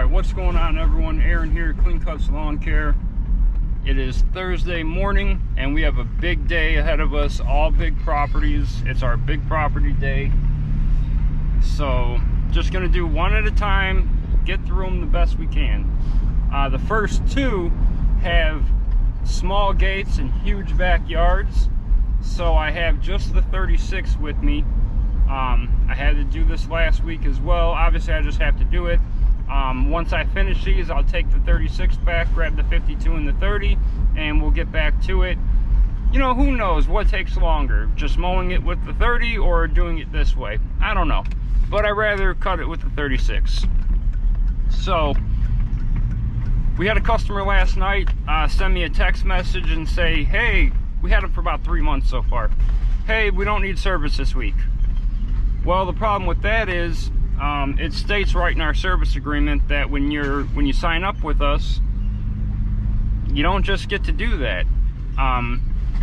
Alright, what's going on, everyone? Aaron here, Clean Cuts Lawn Care. It is Thursday morning and we have a big day ahead of us, all big properties. It's our big property day. So just gonna do one at a time, get through them the best we can. The first two have small gates and huge backyards, so I have just the 36 with me. I had to do this last week as well. Obviously I just have to do it. Once I finish these, I'll take the 36 back, grab the 52 and the 30, and we'll get back to it. You know, who knows what takes longer, just mowing it with the 30 or doing it this way. I don't know, but I'd rather cut it with the 36. So we had a customer last night send me a text message and say, hey, we had them for about 3 months so far. Hey, we don't need service this week. Well, the problem with that is it states right in our service agreement that when you sign up with us, you don't just get to do that.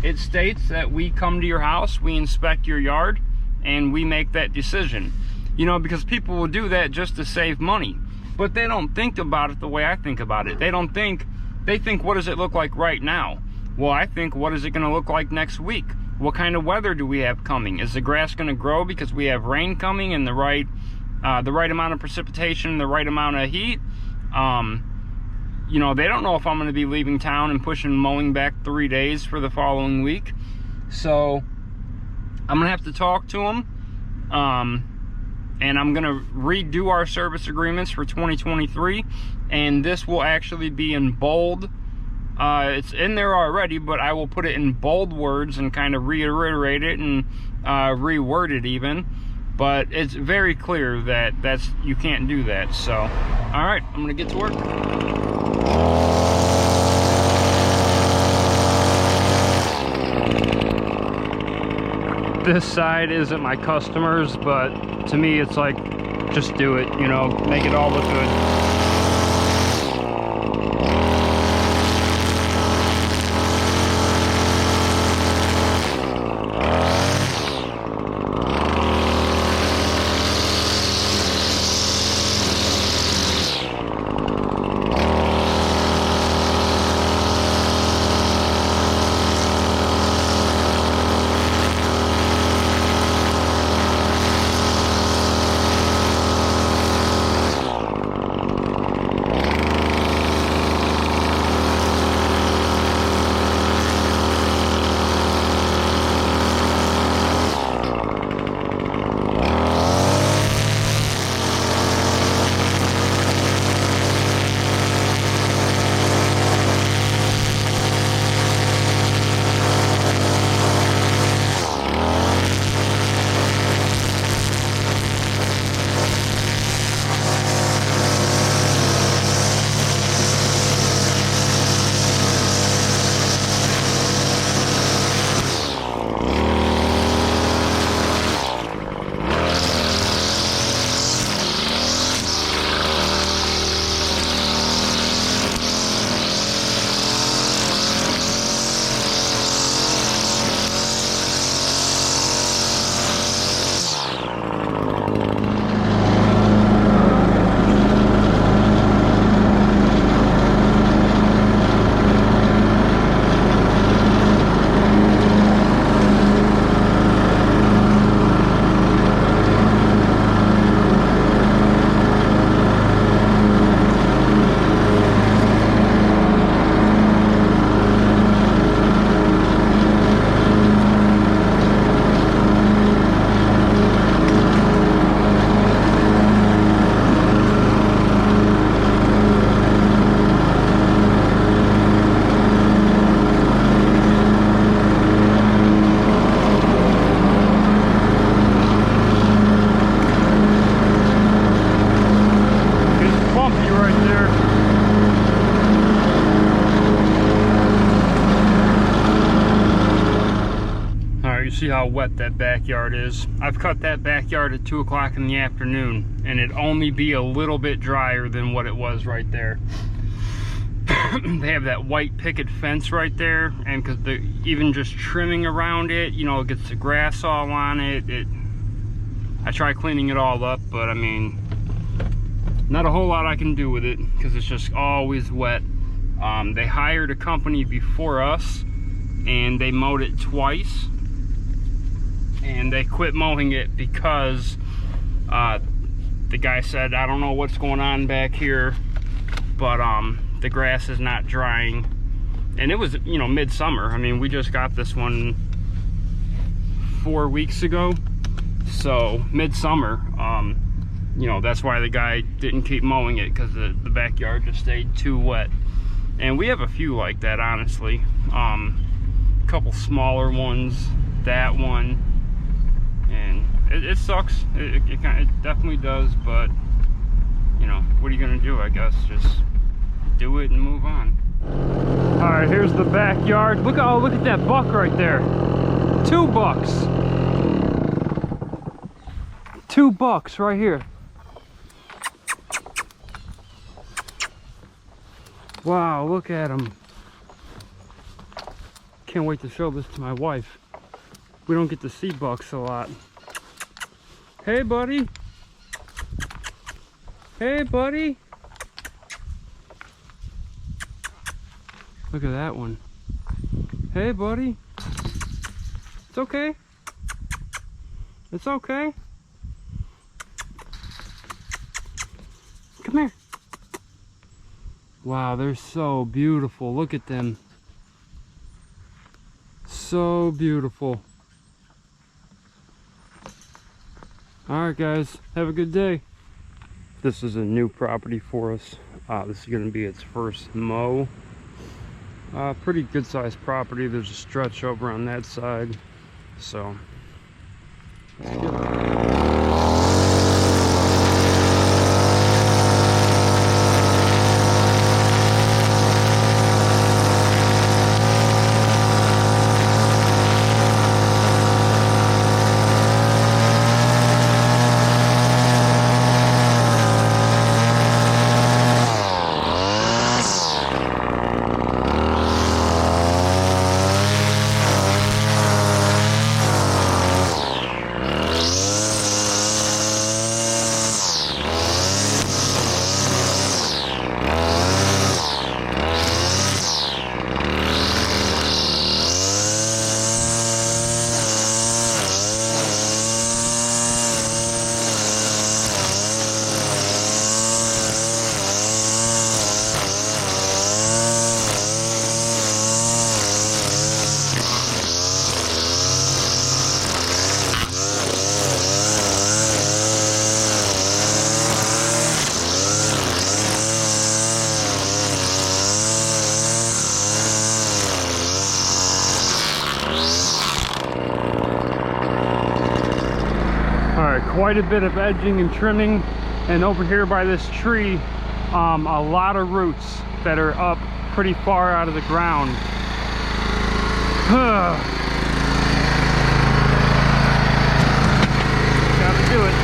It states that we come to your house, we inspect your yard, and we make that decision. You know, because people will do that just to save money, but they don't think about it the way I think about it. They think, what does it look like right now? Well, I think, what is it going to look like next week? What kind of weather do we have coming? Is the grass going to grow because we have rain coming and the right amount of precipitation, the right amount of heat? You know, they don't know if I'm going to be leaving town and pushing mowing back 3 days for the following week. So I'm going to have to talk to them. And I'm going to redo our service agreements for 2023. And this will actually be in bold. It's in there already, but I will put it in bold words and kind of reiterate it and reword it even. But it's very clear that you can't do that. So, all right, I'm gonna get to work. This side isn't my customers, but to me it's like, just do it, you know, make it all look good. See how wet that backyard is. I've cut that backyard at 2 o'clock in the afternoon and it'd only be a little bit drier than what it was right there. They have that white picket fence right there, and because even just trimming around it, you know, it gets the grass all on it. I try cleaning it all up, but I mean, not a whole lot I can do with it because it's just always wet. They hired a company before us and they mowed it twice, and they quit mowing it because the guy said, I don't know what's going on back here, but the grass is not drying. And it was, you know, midsummer. I mean, we just got this one 4 weeks ago, so midsummer. You know, that's why the guy didn't keep mowing it, because the backyard just stayed too wet. And we have a few like that, honestly. A couple smaller ones, that one, and it sucks. It definitely does, but you know, what are you gonna do? I guess just do it and move on. All right, here's the backyard. Look at that buck right there. 2 bucks. 2 bucks right here. Wow, look at him. Can't wait to show this to my wife. We don't get to see bucks a lot. Hey, buddy. Hey, buddy. Look at that one. Hey, buddy. It's okay. It's okay. Come here. Wow, they're so beautiful. Look at them. So beautiful. Alright guys, have a good day. This is a new property for us. This is going to be its first mow. Pretty good sized property. There's a stretch over on that side. So, let's get it. Quite a bit of edging and trimming, and over here by this tree, a lot of roots that are up pretty far out of the ground. Gotta do it.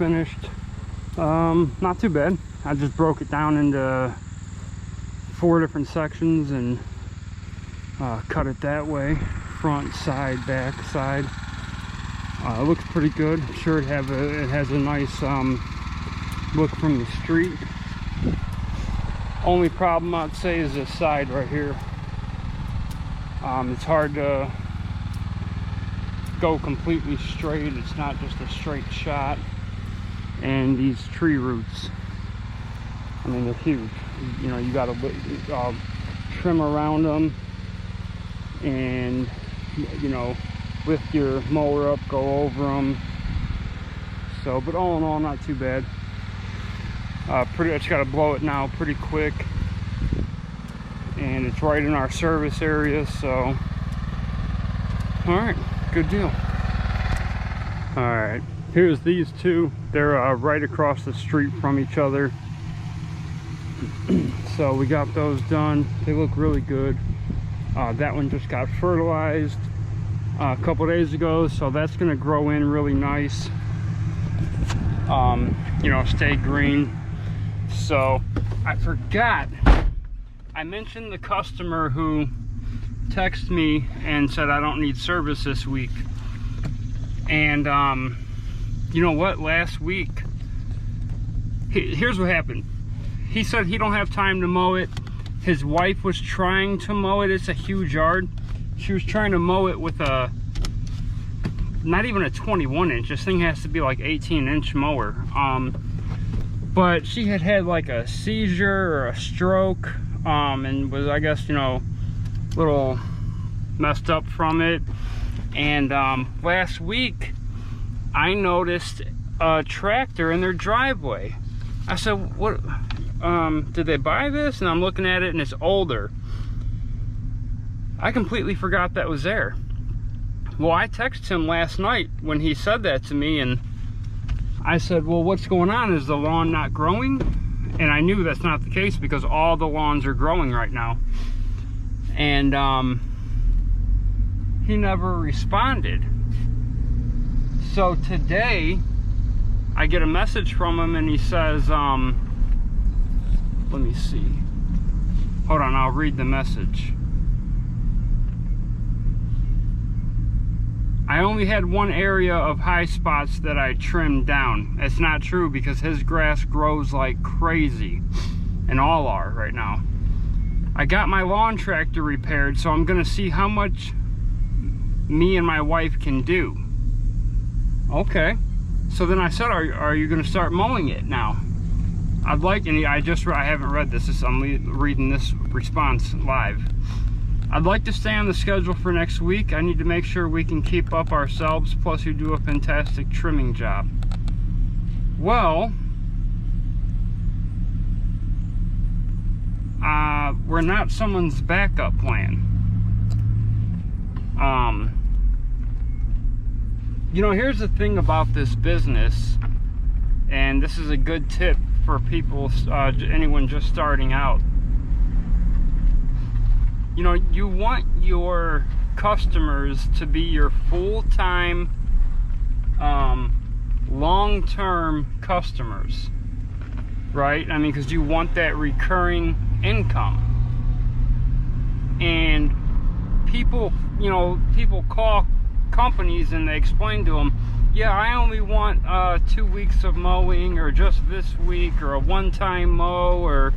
finished. Not too bad. I just broke it down into 4 different sections and cut it that way, front, side, back, side. It looks pretty good. I'm sure it has a nice look from the street. Only problem I'd say is this side right here. It's hard to go completely straight. It's not just a straight shot. And these tree roots, I mean, they're huge. You know, you got to trim around them and, you know, lift your mower up, go over them. So, but all in all, not too bad. I just got to blow it now pretty quick, and it's right in our service area. So, all right, good deal. All right, here's these two. They're right across the street from each other. So we got those done. They look really good. That one just got fertilized a couple days ago, so that's going to grow in really nice. You know, stay green. So I forgot, I mentioned the customer who texted me and said I don't need service this week. And you know what, last week, here's what happened. He said he don't have time to mow it. His wife was trying to mow it. It's a huge yard. She was trying to mow it with a, not even a 21 inch. This thing has to be like 18-inch mower. But she had like a seizure or a stroke, and was, I guess, you know, a little messed up from it. And last week I noticed a tractor in their driveway. I said, what, did they buy this? And I'm looking at it and it's older. I completely forgot that was there. Well, I texted him last night when he said that to me, and I said, well, what's going on? Is the lawn not growing? And I knew that's not the case because all the lawns are growing right now. And he never responded. So today I get a message from him and he says, let me see. Hold on, I'll read the message. I only had one area of high spots that I trimmed down. It's not true because his grass grows like crazy, and all are right now. I got my lawn tractor repaired, so I'm gonna see how much me and my wife can do. Okay. So then I said, are you gonna start mowing it now? I'd like, and I haven't read this. I'm reading this response live. I'd like to stay on the schedule for next week. I need to make sure we can keep up ourselves, plus you do a fantastic trimming job. Well, we're not someone's backup plan. You know, here's the thing about this business, and this is a good tip for people, anyone just starting out. You know, you want your customers to be your full-time, long-term customers, right? I mean, because you want that recurring income. And people, you know, people call companies and they explain to them, yeah, I only want 2 weeks of mowing, or just this week, or a one-time mow, or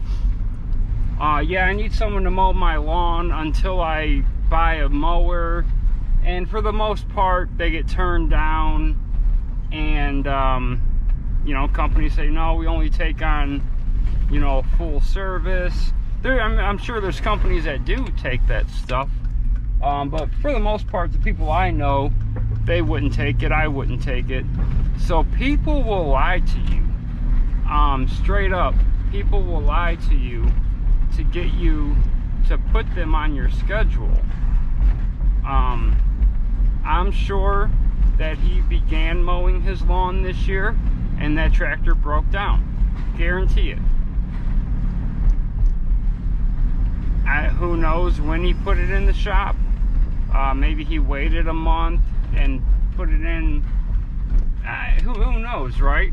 yeah, I need someone to mow my lawn until I buy a mower. And for the most part, they get turned down. And, you know, companies say, no, we only take on, you know, full service. I'm sure there's companies that do take that stuff. But for the most part, the people I know, they wouldn't take it. I wouldn't take it. So people will lie to you. Straight up, people will lie to you to get you to put them on your schedule. I'm sure that he began mowing his lawn this year and that tractor broke down. Guarantee it. Who knows when he put it in the shop? Maybe he waited a month and put it in. Who knows, right?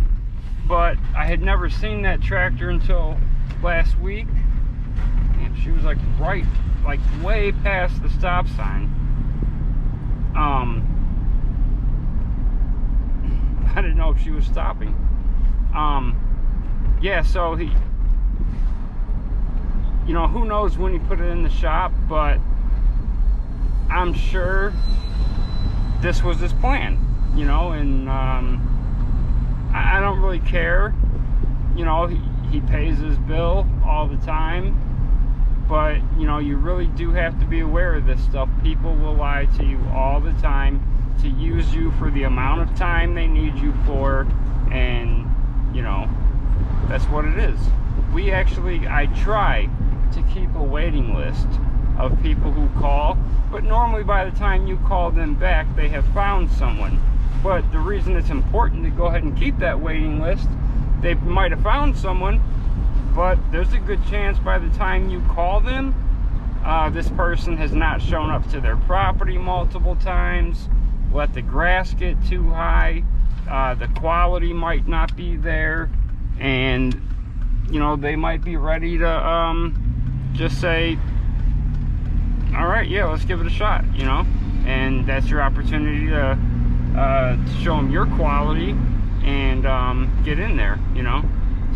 but I had never seen that tractor until last week, and she was like right, like way past the stop sign. I didn't know if she was stopping. Yeah, so he, you know, who knows when he put it in the shop, but I'm sure this was his plan, you know. And I don't really care, you know. He pays his bill all the time, but you know, you really do have to be aware of this stuff. People will lie to you all the time to use you for the amount of time they need you for, and you know, that's what it is. I try to keep a waiting list of people who call, but normally by the time you call them back, they have found someone. But the reason it's important to go ahead and keep that waiting list, they might have found someone, but there's a good chance by the time you call them, this person has not shown up to their property multiple times, let the grass get too high, the quality might not be there, and you know, they might be ready to just say, all right, yeah, let's give it a shot, you know. And that's your opportunity to show them your quality and get in there, you know.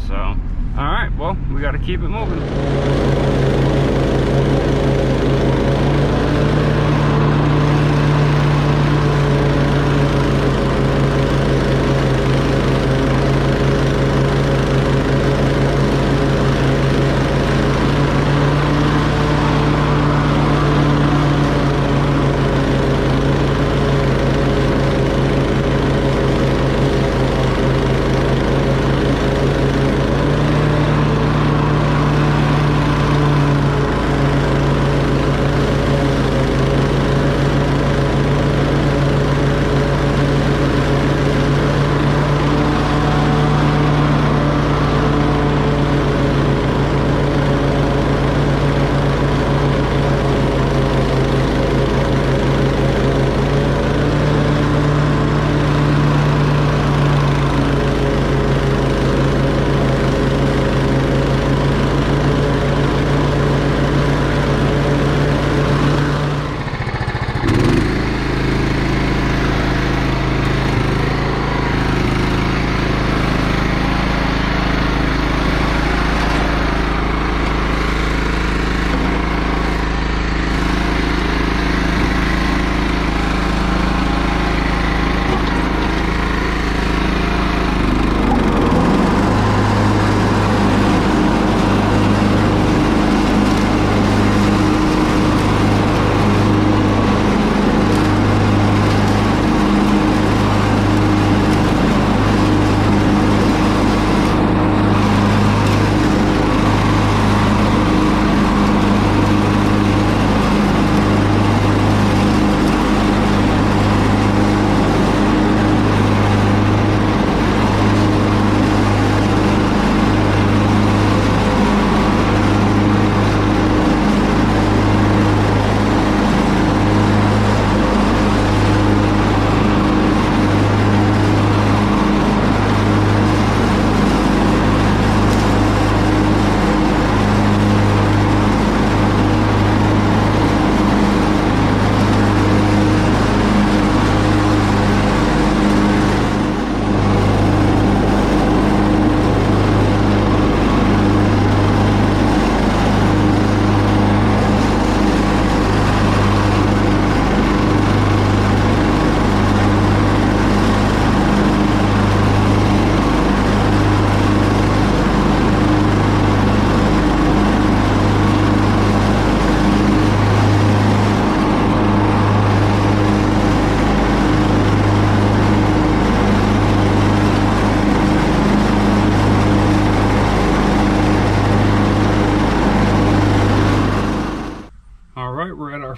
So all right, well, we got to keep it moving.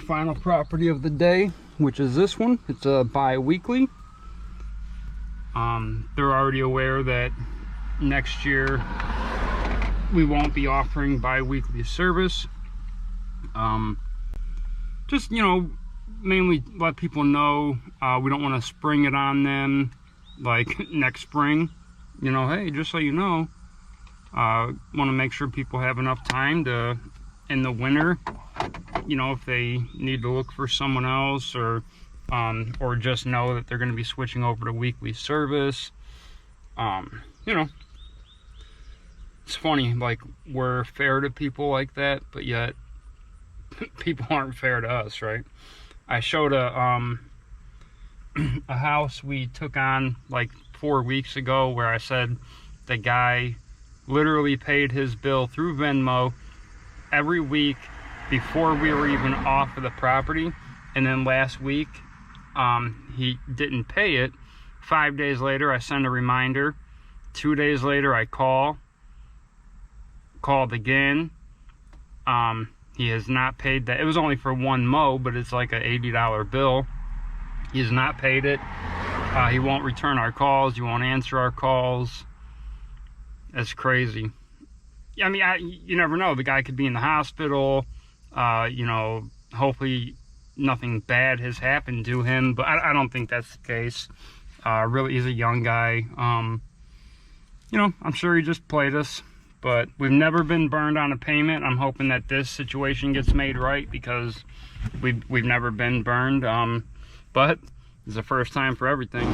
Final property of the day, which is this one. It's a bi-weekly. They're already aware that next year we won't be offering bi-weekly service. Just, you know, mainly let people know we don't want to spring it on them like next spring. you know, hey, just so you know, want to make sure people have enough time to, in the winter, you know, if they need to look for someone else, or just know that they're going to be switching over to weekly service. You know, it's funny, like, we're fair to people like that, but yet people aren't fair to us, right? I showed a house we took on like 4 weeks ago, where I said the guy literally paid his bill through Venmo every week before we were even off of the property, and then last week he didn't pay it. 5 days later I send a reminder. 2 days later I called again. He has not paid that. It was only for one mow, but it's like an $80 bill. He has not paid it. He won't return our calls. He won't answer our calls. That's crazy. I mean, you never know. The guy could be in the hospital. You know, hopefully nothing bad has happened to him, but I don't think that's the case. Really, he's a young guy. You know, I'm sure he just played us, but we've never been burned on a payment. I'm hoping that this situation gets made right, because we've never been burned. But it's the first time for everything.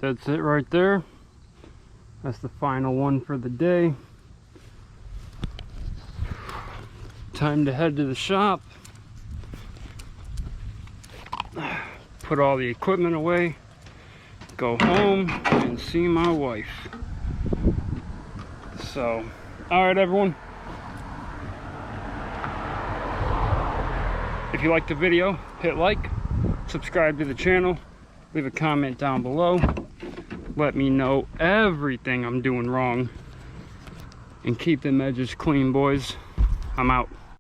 That's it right there. That's the final one for the day. Time to head to the shop, put all the equipment away, go home and see my wife. So, all right, everyone. If you liked the video, hit like, subscribe to the channel, leave a comment down below. Let me know everything I'm doing wrong, and keep them edges clean, boys. I'm out.